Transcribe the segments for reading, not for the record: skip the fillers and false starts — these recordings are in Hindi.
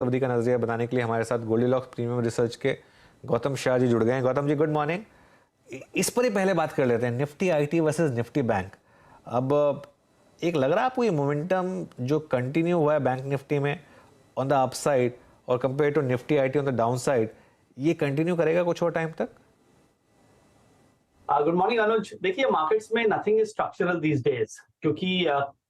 अवधि का नजरिया बताने के लिए हमारे साथ गोल्डीलॉक्स प्रीमियम रिसर्च के गौतम शाह जी जुड़ गए हैं। Gautam ji, good morning. इस पर ही पहले बात कर लेते हैं, Nifty IT versus Nifty bank. अब एक लग रहा है आपको ये मोमेंटम जो कंटिन्यू हुआ है बैंक निफ्टी में ऑन द अपसाइड और compare to Nifty IT on the down side, ये कंटिन्यू करेगा कुछ और टाइम तक? Good morning Anuj. देखिए, मार्केट्स में nothing is structural these days, क्योंकि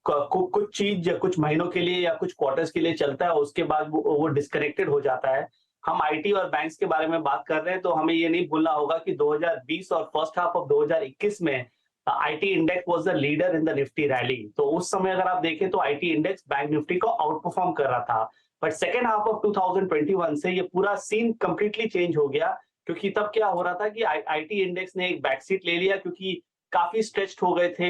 कुछ चीज कुछ महीनों के लिए या कुछ क्वार्टर्स के लिए चलता है, उसके बाद वो डिस्कनेक्टेड हो जाता है। हम आईटी और बैंक्स के बारे में बात कर रहे हैं, तो हमें ये नहीं भूलना होगा कि 2020 और फर्स्ट हाफ ऑफ 2021 में IT index was the leader in the Nifty rally. तो उस समय अगर आप देखें तो आईटी इंडेक्स बैंक निफ्टी को आउट परफॉर्म कर रहा था। बट सेकेंड हाफ ऑफ 2021 से ये पूरा सीन कंप्लीटली चेंज हो गया, क्योंकि तब क्या हो रहा था कि आईटी इंडेक्स ने एक बैकसीट ले लिया, क्योंकि काफी स्ट्रेच्ड हो गए थे,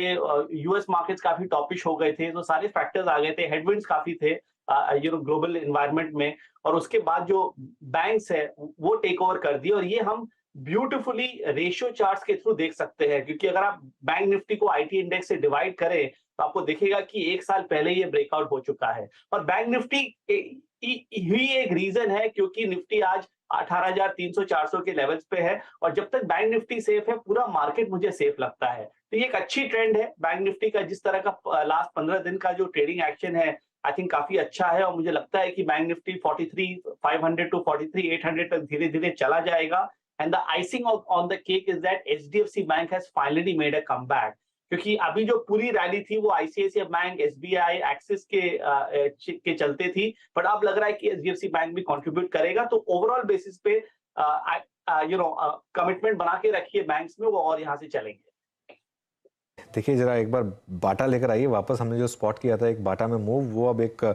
यूएस मार्केट्स काफी टॉपिश हो गए थे, तो सारे फैक्टर्स आ गए थे, हेडविंड्स काफी थे ग्लोबल एनवायरनमेंट में। और उसके बाद जो बैंक्स है वो टेक ओवर कर दिए, और ये हम ब्यूटीफुली रेशियो चार्ट्स के थ्रू देख सकते हैं। क्योंकि अगर आप बैंक निफ्टी को आईटी इंडेक्स से डिवाइड करें तो आपको दिखेगा कि एक साल पहले ये ब्रेकआउट हो चुका है। और बैंक निफ्टी ही एक रीजन है क्योंकि निफ्टी आज 18,300-400 के लेवल्स पे है, और जब तक बैंक निफ्टी सेफ है पूरा मार्केट मुझे सेफ लगता है। तो ये एक अच्छी ट्रेंड है बैंक निफ्टी का। जिस तरह का लास्ट 15 दिन का जो ट्रेडिंग एक्शन है, आई थिंक काफी अच्छा है, और मुझे लगता है कि बैंक निफ्टी 43,500 टू 43,800 तक धीरे धीरे चला जाएगा। And the icing on the cake is that HDFC bank has finally made a comeback. क्योंकि अभी जो पूरी रैली थी वो आईसीआईसीआई बैंक, एसबीआई, एक्सिस के चलते थी, बट अब लग रहा है कि एचडीएफसी बैंक भी कंट्रीब्यूट करेगा। तो ओवरऑल बेसिस पे कमिटमेंट बना के रखिए बैंक्स में, वो और यहाँ से चलेंगे। देखिए जरा एक बार बाटा लेकर आइए वापस। हमने जो स्पॉट किया था एक बाटा में मूव, वो अब एक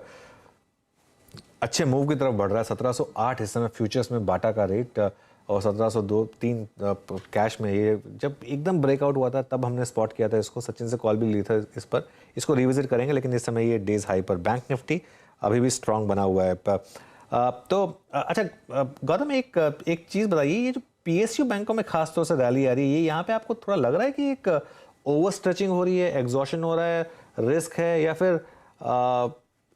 अच्छे मूव की तरफ बढ़ रहा है। 1708 इस समय फ्यूचर्स में बाटा का रेट, और 1702-3 कैश में। ये जब एकदम ब्रेकआउट हुआ था तब हमने स्पॉट किया था इसको, सचिन से कॉल भी ली था इस पर। इसको रिविजिट करेंगे, लेकिन इस समय ये डेज हाई पर बैंक निफ्टी अभी भी स्ट्रांग बना हुआ है। तो अच्छा गौतम, एक चीज़ बताइए, ये जो पीएसयू बैंकों में खासतौर से रैली आ रही है, ये यहाँ पे आपको थोड़ा लग रहा है कि एक ओवर स्ट्रेचिंग हो रही है, एग्जॉशन हो रहा है, रिस्क है, या फिर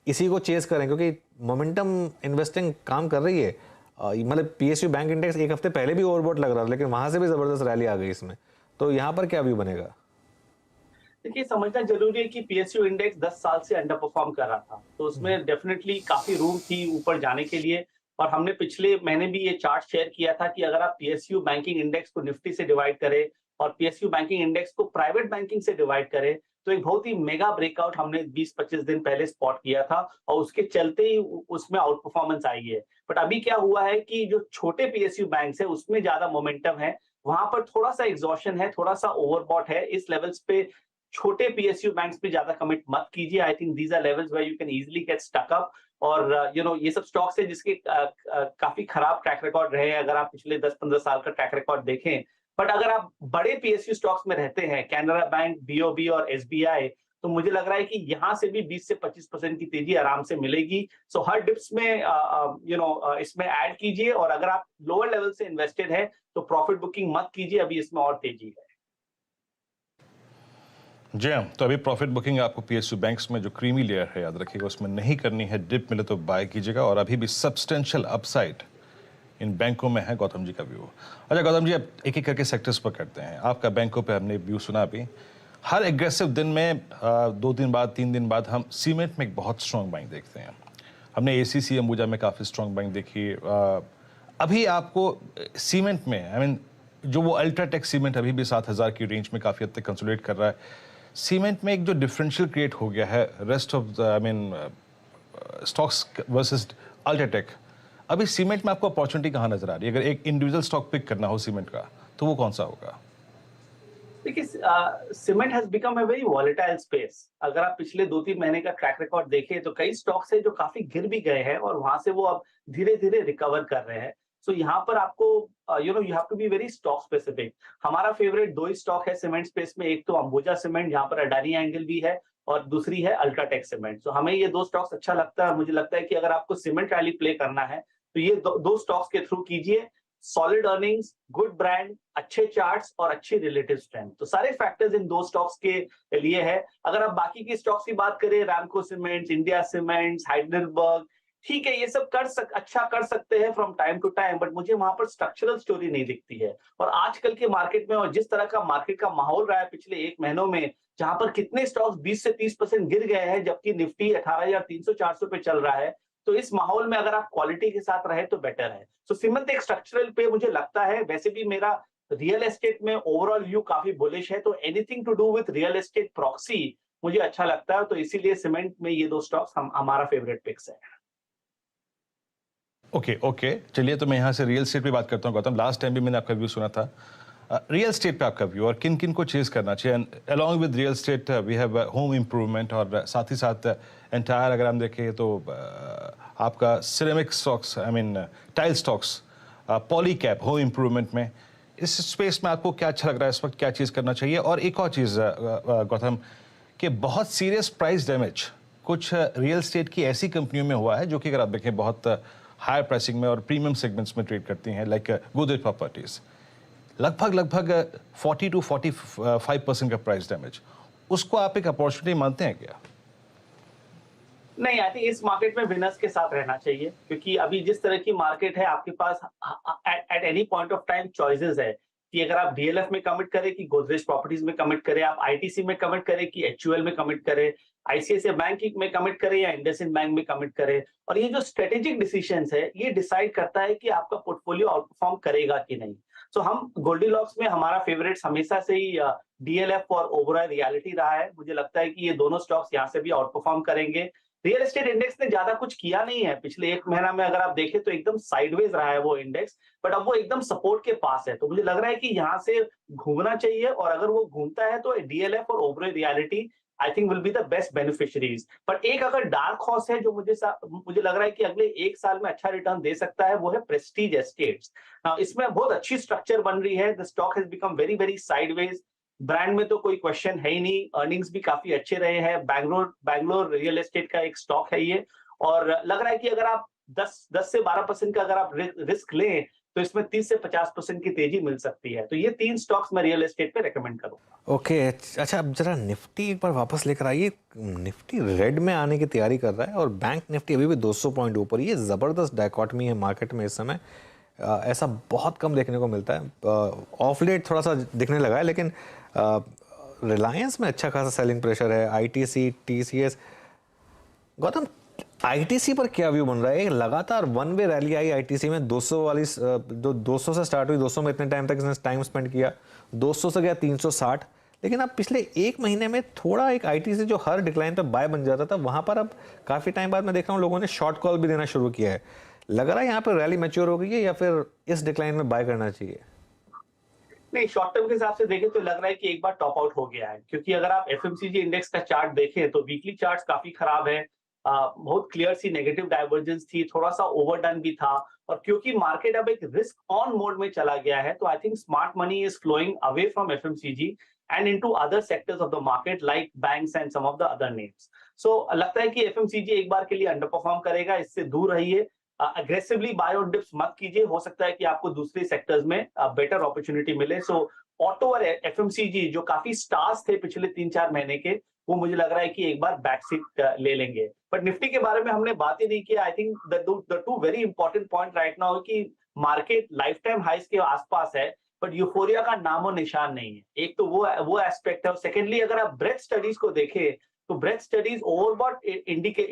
इसी को चेस करें? क्योंकि मोमेंटम इन्वेस्टिंग काम कर रही है। मतलब पीएसयू बैंक इंडेक्स एक हफ्ते पहले भी ओवरबॉट लग रहा था, लेकिन वहां से भी जबरदस्त रैली आ गई इसमें। तो यहाँ पर क्या व्यू बनेगा? देखिए, समझना जरूरी है कि पीएसयू इंडेक्स 10 साल से अंडर परफॉर्म कर रहा था, तो उसमें डेफिनेटली काफी रूम थी ऊपर जाने के लिए। और हमने पिछले महीने भी ये चार्ट शेयर किया था कि अगर आप पीएसयू बैंकिंग इंडेक्स को निफ्टी से डिवाइड करें और पीएसयू बैंकिंग इंडेक्स को प्राइवेट बैंकिंग से डिवाइड करें, तो एक बहुत ही मेगा ब्रेकआउट हमने 20-25 दिन पहले स्पॉट किया था, और उसके चलते ही उसमें आउट परफॉर्मेंस आई है। बट अभी क्या हुआ है कि जो छोटे पीएसयू बैंक है उसमें ज्यादा मोमेंटम है, वहां पर थोड़ा सा एग्जॉशन है, थोड़ा सा ओवरबॉट है। इस लेवल्स पे छोटे पीएसयू बैंक्स पे ज्यादा कमिट मत कीजिए। I think these are levels where you can easily get stuck up. और ये सब स्टॉक्स है जिसके काफी खराब ट्रैक रिकॉर्ड रहे हैं, अगर आप पिछले 10-15 साल का ट्रैक रिकॉर्ड देखें। बट अगर आप बड़े पीएसयू स्टॉक्स में रहते हैं, कैनरा बैंक, बीओबी और एसबीआई, तो मुझे लग रहा है कि यहाँ से भी 20 से 25% की तेजी आराम से मिलेगी। सो हर डिप्स में इसमें ऐड कीजिए, और अगर आप लोअर लेवल से इन्वेस्टेड है तो प्रॉफिट बुकिंग मत कीजिए, अभी इसमें और तेजी है। जी हाँ, तो अभी प्रॉफिट बुकिंग आपको पीएसयू बैंक्स में जो क्रीमी लेयर है, याद रखिएगा, उसमें नहीं करनी है। डिप मिले तो बाय कीजिएगा, और अभी भी सब्सटेंशियल अपसाइड इन बैंकों में है। गौतम जी का व्यू। अच्छा गौतम जी, अब एक एक करके सेक्टर्स पर करते हैं। आपका बैंकों पे हमने व्यू सुना अभी। हर एग्रेसिव दिन में 2 दिन बाद, 3 दिन बाद हम सीमेंट में एक बहुत स्ट्रॉन्ग बाइंग देखते हैं। हमने एसीसी अंबुजा में काफ़ी स्ट्रॉन्ग बाइंग देखी। अभी आपको सीमेंट में, आई मीन जो वो अल्ट्राटेक सीमेंट अभी भी 7,000 की रेंज में काफ़ी हद तक कंसोलिडेट कर रहा है। सीमेंट में एक जो डिफरेंशियल क्रिएट हो गया है rest of the, I mean stocks versus UltraTech, अभी सीमेंट में आपको अपॉर्चुनिटी कहाँ नजर आ रही है? अगर एक इंडिविजुअल स्टॉक पिक करना हो सीमेंट का, तो वो कौन सा होगा? देखिए, cement has become a very volatile space. अगर आप पिछले 2-3 महीने का ट्रैक रिकॉर्ड देखें तो कई स्टॉक्स है जो काफी गिर भी गए हैं, और वहां से वो अब धीरे धीरे रिकवर कर रहे हैं। सो यहाँ पर आपको you have to be very stock specific. हमारा फेवरेट 2 ही स्टॉक है सीमेंट स्पेस में, एक तो अंबुजा सीमेंट जहाँ पर अडानी एंगल भी है, और दूसरी है अल्ट्राटेक सीमेंट। सो हमें ये 2 स्टॉक्स अच्छा लगता है, और मुझे लगता है कि अगर आपको सीमेंट रैली प्ले करना है तो ये दो स्टॉक्स के थ्रू कीजिए। सॉलिड अर्निंग्स, गुड ब्रांड, अच्छे चार्ट्स और अच्छी रिलेटिव स्ट्रेंथ, तो सारे फैक्टर्स इन 2 स्टॉक्स के लिए है। अगर आप बाकी की स्टॉक्स की बात करें, रामको सीमेंट्स, इंडिया सीमेंट्स, हाइडेलबर्ग, ठीक है, ये सब अच्छा कर सकते हैं from time to time, but मुझे वहां पर स्ट्रक्चरल स्टोरी नहीं दिखती है। और आजकल के मार्केट में और जिस तरह का मार्केट का माहौल रहा है पिछले 1 महीनों में, जहां पर कितने स्टॉक्स 20 से 30% गिर गए हैं, जबकि निफ्टी 18,300-400 पे चल रहा है, तो इस माहौल में अगर आप क्वालिटी के साथ रहे तो बेटर है। सो सीमंत एक स्ट्रक्चरल पे मुझे लगता है, वैसे भी मेरा रियल एस्टेट में ओवरऑल व्यू काफी बुलिश है, तो anything to do with real estate proxy मुझे अच्छा लगता है, तो इसीलिए सीमेंट में ये 2 स्टॉक्स हमारा फेवरेट पिक्स है। ओके ओके, चलिए तो मैं यहाँ से रियल एस्टेट पे बात करता हूँ गौतम। लास्ट टाइम भी मैंने आपका व्यू सुना था। रियल एस्टेट पे आपका व्यू और किन किन को चेज करना चाहिए। Along with real estate we have home improvement, और साथ ही साथ एंटायर अगर हम देखें तो आपका ceramic stocks, I mean tile stocks, poly cap, home improvement में, इस स्पेस में आपको क्या अच्छा लग रहा है इस वक्त, क्या चीज़ करना चाहिए। और एक और चीज़ गौतम, कि बहुत सीरियस प्राइस डैमेज कुछ रियल एस्टेट की ऐसी कंपनियों में हुआ है जो कि अगर आप देखें बहुत हायर प्राइसिंग में और प्रीमियम सेगमेंट्स में ट्रेड करती हैं, लाइक गोदरेज प्रॉपर्टीज, लगभग 40 to 45% का प्राइस डैमेज, उसको आप एक अपॉर्चुनिटी मानते हैं क्या? नहीं, आई थिंक इस मार्केट में विनर्स के साथ रहना चाहिए, क्योंकि अभी जिस तरह की मार्केट है आपके पास at any point of time choices है कि अगर आप डीएलएफ में कमिट करें कि गोदरेज प्रॉपर्टीज में कमिट करें, आप आईटीसी में कमिट करें कि एचयूएल में कमिट करें, आईसीआईसीआई बैंक में कमिट करें या इंडसइंड बैंक में कमिट करें। और ये जो स्ट्रेटेजिक डिसीजंस है ये डिसाइड करता है कि आपका पोर्टफोलियो आउटपरफॉर्म करेगा कि नहीं। सो हम गोल्डीलॉक्स में हमारा फेवरेट हमेशा से ही डीएलएफ और ओबरॉय रियलिटी रहा है। मुझे लगता है कि ये दोनों स्टॉक्स यहाँ से भी आउटपरफॉर्म करेंगे। रियल एस्टेट इंडेक्स ने ज्यादा कुछ किया नहीं है पिछले 1 महीना में, अगर आप देखें तो एकदम साइडवेज रहा है वो इंडेक्स, बट अब वो एकदम सपोर्ट के पास है। तो मुझे लग रहा है कि यहाँ से घूमना चाहिए, और अगर वो घूमता है तो डीएलएफ और Oberoi reality I think will be the best beneficiaries. But एक अगर डार्क हॉर्स है जो मुझे लग रहा है कि अगले 1 साल में अच्छा रिटर्न दे सकता है, वो है प्रेस्टीज एस्टेट्स। इसमें बहुत अच्छी स्ट्रक्चर बन रही है। The stock has become very very sideways. Brand में तो कोई क्वेश्चन है ही नहीं, अर्निंग्स भी काफी अच्छे रहे हैं। बैंगलोर रियल एस्टेट का एक स्टॉक है ये, और लग रहा है कि अगर आप 10 से 12% का अगर आप रिस्क लें तो इसमें 30 से 50% की तेजी मिल सकती है। तो ये 3 स्टॉक्स मैं रियल एस्टेट पे रेकमेंड करूंगा। ओके, अच्छा अब जरा निफ्टी एक बार वापस लेकर आइए। निफ्टी रेड में आने की तैयारी कर रहा है और बैंक निफ्टी अभी भी 200 पॉइंट ऊपर। ये ज़बरदस्त डायकॉटमी है मार्केट में इस समय। ऐसा बहुत कम देखने को मिलता है। ऑफ लेट थोड़ा सा दिखने लगा है, लेकिन रिलायंस में अच्छा खासा सेलिंग प्रेशर है। आईटीसी, टीसीएस, गौतम आईटीसी पर क्या व्यू बन रहा है? लगातार वन वे रैली आई आईटीसी में, 200 से स्टार्ट हुई, 200 में इतने टाइम तक इसने टाइम स्पेंड किया, 200 से गया 360। लेकिन अब पिछले 1 महीने में थोड़ा एक आईटीसी जो हर डिक्लाइन पर बाय बन जाता था, वहां पर अब काफी टाइम बाद मैं देख रहा हूँ लोगों ने शॉर्ट कॉल भी देना शुरू किया है। लग रहा है यहाँ पर रैली मैच्योर हो गई है, या फिर इस डिक्लाइन में बाय करना चाहिए? नहीं, शॉर्ट टर्म के हिसाब से देखें तो लग रहा है कि एक बार टॉप आउट हो गया है, क्योंकि अगर आप एफएमसीजी इंडेक्स का चार्ट देखें तो वीकली चार्ट्स काफी खराब है। बहुत क्लियर सी नेगेटिव डाइवर्जेंस थी, थोड़ा सा ओवरडन भी था। और क्योंकि मार्केट अब एक रिस्क ऑन मोड में चला गया है, तो I think smart money is flowing away from FMCG and into other sectors of the market like banks and some of the other names. So लगता है कि एफएमसीजी एक बार के लिए अंडर परफॉर्म करेगा, इससे दूर रहिए। अग्रेसिवली बाय ऑन डिप्स मत कीजिए, हो सकता है कि आपको दूसरे सेक्टर्स में बेटर अपॉर्चुनिटी मिले। सो ऑटो और एफएमसीजी जो काफी स्टार्स थे पिछले 3-4 महीने के, वो मुझे लग रहा है कि एक बार बैक सीट ले लेंगे। बट निफ्टी के बारे में हमने बात ही नहीं की। I think the two very important point right now कि मार्केट लाइफ टाइम हाइस के आसपास है, बट यूफोरिया का नामो निशान नहीं है। एक तो वो एस्पेक्ट है, और सेकेंडली अगर आप ब्रेथ स्टडीज को देखें तो ब्रेथ स्टडीज ओवरबॉट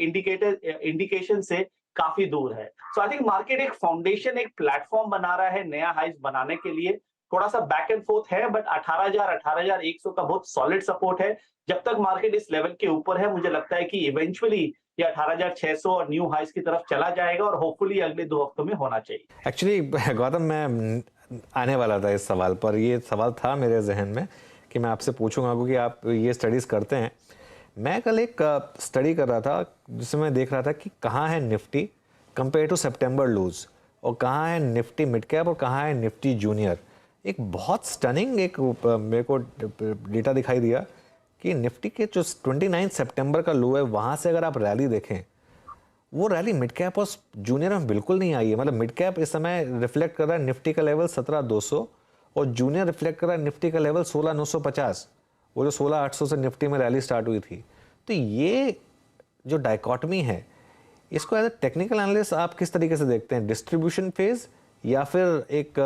इंडिकेशन से काफी दूर है। सो आई थिंक मार्केट एक फाउंडेशन, एक प्लेटफॉर्म बना रहा है नया हाइस बनाने के लिए। थोड़ा सा बैक एंड फोर्थ है, बट 18,100 का बहुत सॉलिड सपोर्ट है। जब तक मार्केट इस लेवल के ऊपर है, मुझे लगता है कि इवेंचुअली ये 18,600 और न्यू हाइस की तरफ चला जाएगा, और होपफुली अगले 2 हफ्तों में होना चाहिए। एक्चुअली गौतम, मैं आने वाला था इस सवाल पर। ये सवाल था मेरे जहन में कि मैं आपसे पूछूंगा, क्योंकि आप ये स्टडीज़ करते हैं। मैं कल एक स्टडी कर रहा था जिसमें मैं देख रहा था कि कहाँ है निफ्टी कंपेयर टू सितंबर लूज, और कहाँ है निफ्टी मिड कैप, और कहाँ है निफ्टी जूनियर। एक बहुत स्टनिंग एक मेरे को डेटा दिखाई दिया कि निफ्टी के जो 29 सितंबर का लो है, वहाँ से अगर आप रैली देखें, वो रैली मिड कैप और जूनियर में बिल्कुल नहीं आई है। मतलब मिड कैप इस समय रिफ्लेक्ट कर रहा है निफ्टी का लेवल 17,200, और जूनियर रिफ्लेक्ट कर रहा है निफ्टी का लेवल 16,950, वो जो 16,800 से निफ्टी में रैली स्टार्ट हुई थी। तो ये जो डायकॉटमी है, इसको एज ए टेक्निकल एनालिस्ट आप किस तरीके से देखते हैं, डिस्ट्रीब्यूशन फेज या फिर एक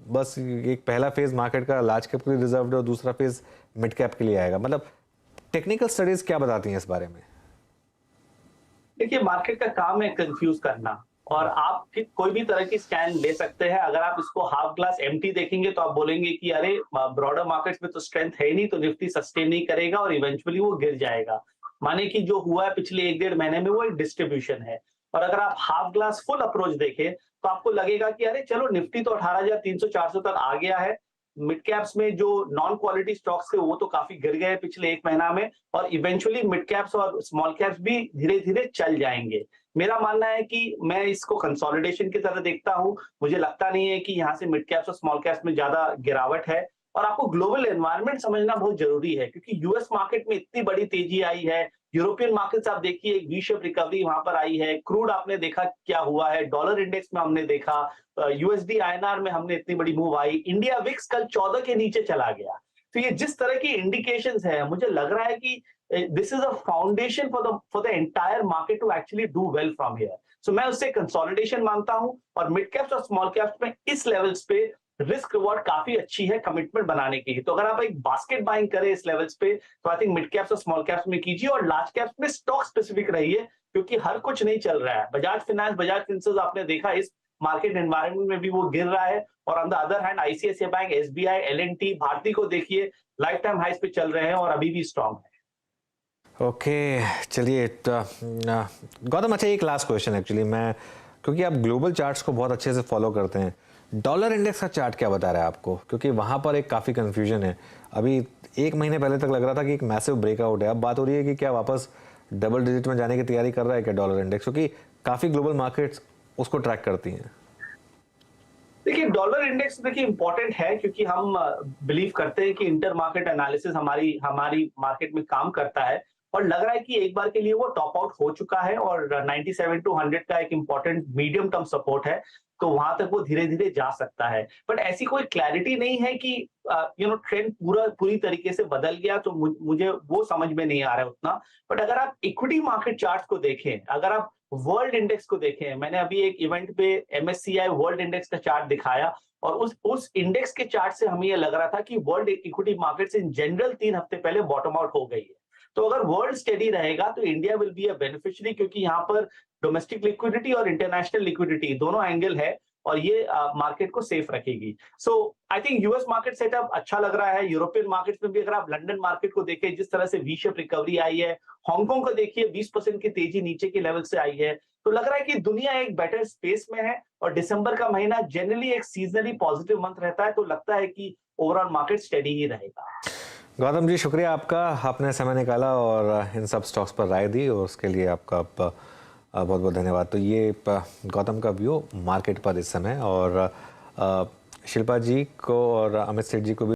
बस एक पहला फेज मार्केट का लार्ज कैप के लिए रिजर्व है और दूसरा फेज मिड कैप के लिए आएगा, मतलब टेक्निकल स्टडीज क्या बताती हैं इस बारे में? देखिए, मार्केट का काम है कंफ्यूज करना, और आप कोई भी तरह की स्कैन ले सकते हैं। अगर आप इसको हाफ ग्लास एम्प्टी देखेंगे तो आप बोलेंगे कि अरे ब्रॉडर मार्केट्स में तो स्ट्रेंथ है ही नहीं, तो निफ्टी सस्टेन नहीं करेगा और इवेंचुअली वो गिर जाएगा। माने कि जो हुआ है पिछले 1-1.5 महीने में वो एक डिस्ट्रीब्यूशन है। और अगर आप हाफ ग्लास फुल अप्रोच देखें तो आपको लगेगा कि अरे चलो निफ्टी तो 18,300-400 तक आ गया है, मिड कैप्स में जो नॉन क्वालिटी स्टॉक्स थे वो तो काफी गिर गए पिछले 1 महीना में, और इवेंचुअली मिड कैप्स और स्मॉल कैप्स भी धीरे धीरे चल जाएंगे। मेरा मानना है कि मैं इसको कंसोलिडेशन की तरह देखता हूं। मुझे लगता नहीं है कि यहाँ से मिड कैप्स और स्मॉल कैप्स में ज्यादा गिरावट है। और आपको ग्लोबल एनवायरनमेंट समझना बहुत जरूरी है, क्योंकि यूएस मार्केट में इतनी बड़ी तेजी आई है। यूरोपियन मार्केट्स आप देखिए, एक वी शेप रिकवरी वहां पर आई है। क्रूड आपने देखा क्या हुआ है, डॉलर इंडेक्स में हमने देखा, यूएसडी आईएनआर में हमने इतनी बड़ी मूव आई। इंडिया विक्स कल 14 के नीचे चला गया। तो ये जिस तरह की इंडिकेशंस है, मुझे लग रहा है कि this is a foundation for the entire market to actually do well from here. So मैं उससे कंसोलिडेशन मानता हूं, और मिड कैप्स और स्मॉल कैप्स में इस लेवल्स पे रिस्क रिवॉर्ड काफी अच्छी है कमिटमेंट बनाने की। तो अगर आप एक बास्केट बाइंग करें इस लेवल्स पे, तो आई थिंक मिड कैप्स और स्मॉल कैप्स में कीजिए, और लार्ज कैप्स में स्टॉक स्पेसिफिक रहिए, क्योंकि हर कुछ नहीं चल रहा है। बजाज फाइनेंस, बजाज फिंसर्व आपने देखा इस मार्केट एनवायरनमेंट में भी वो गिर रहा है, और on the other hand ICICI bank, SBI, L&T, Bharti को देखिए लाइफ टाइम हाइस पे चल रहे हैं और अभी भी स्ट्रांग है। ओके, चलिए गौतम, अच्छा एक लास्ट क्वेश्चन एक्चुअली, मैं क्योंकि आप ग्लोबल चार्ट्स को बहुत अच्छे से फॉलो करते हैं, डॉलर इंडेक्स का चार्ट क्या बता रहा है आपको? क्योंकि वहाँ पर एक काफ़ी कन्फ्यूजन है। अभी 1 महीने पहले तक लग रहा था कि एक मैसिव ब्रेकआउट है, अब बात हो रही है कि क्या वापस डबल डिजिट में जाने की तैयारी कर रहा है क्या डॉलर इंडेक्स, क्योंकि काफ़ी ग्लोबल मार्केट्स उसको ट्रैक करती हैं। देखिए, डॉलर इंडेक्स देखिए इंपॉर्टेंट है, क्योंकि हम बिलीव करते हैं कि इंटर मार्केट एनालिसिस हमारी मार्केट में काम करता है, और लग रहा है कि एक बार के लिए वो टॉप आउट हो चुका है, और 97 to 100 का एक इंपॉर्टेंट मीडियम टर्म सपोर्ट है, तो वहां तक वो धीरे धीरे जा सकता है। बट ऐसी कोई क्लैरिटी नहीं है कि ट्रेंड पूरी तरीके से बदल गया, तो मुझे वो समझ में नहीं आ रहा है उतना। बट अगर आप इक्विटी मार्केट चार्ट्स को देखें, अगर आप वर्ल्ड इंडेक्स को देखें, मैंने अभी एक इवेंट पे एमएससीआई वर्ल्ड इंडेक्स का चार्ट दिखाया, और उस इंडेक्स के चार्ट से हमें ये लग रहा था कि world equity markets in general 3 हफ्ते पहले बॉटम आउट हो गई है। तो अगर वर्ल्ड स्टेडी रहेगा तो India will be a beneficiary, क्योंकि यहाँ पर डोमेस्टिक लिक्विडिटी और इंटरनेशनल लिक्विडिटी दोनों एंगल है, और ये मार्केट को सेफ रखेगी। So I think US market setup अच्छा लग रहा है। यूरोपियन मार्केट्स में भी अगर आप लंदन मार्केट को देखें, जिस तरह से वी शेप रिकवरी आई है, हांगकांग को देखिए 20% की तेजी नीचे के लेवल से आई है, तो लग रहा है कि दुनिया एक बेटर स्पेस में है। और दिसंबर का महीना जनरली एक सीजनली पॉजिटिव मंथ रहता है, तो लगता है कि ओवरऑल मार्केट स्टेडी ही रहेगा। गौतम जी, शुक्रिया आपका, आपने समय निकाला और इन सब स्टॉक्स पर राय दी, और उसके लिए आपका बहुत बहुत धन्यवाद। तो ये गौतम का व्यू मार्केट पर इस समय, और शिल्पा जी को और अमित सेठ जी को भी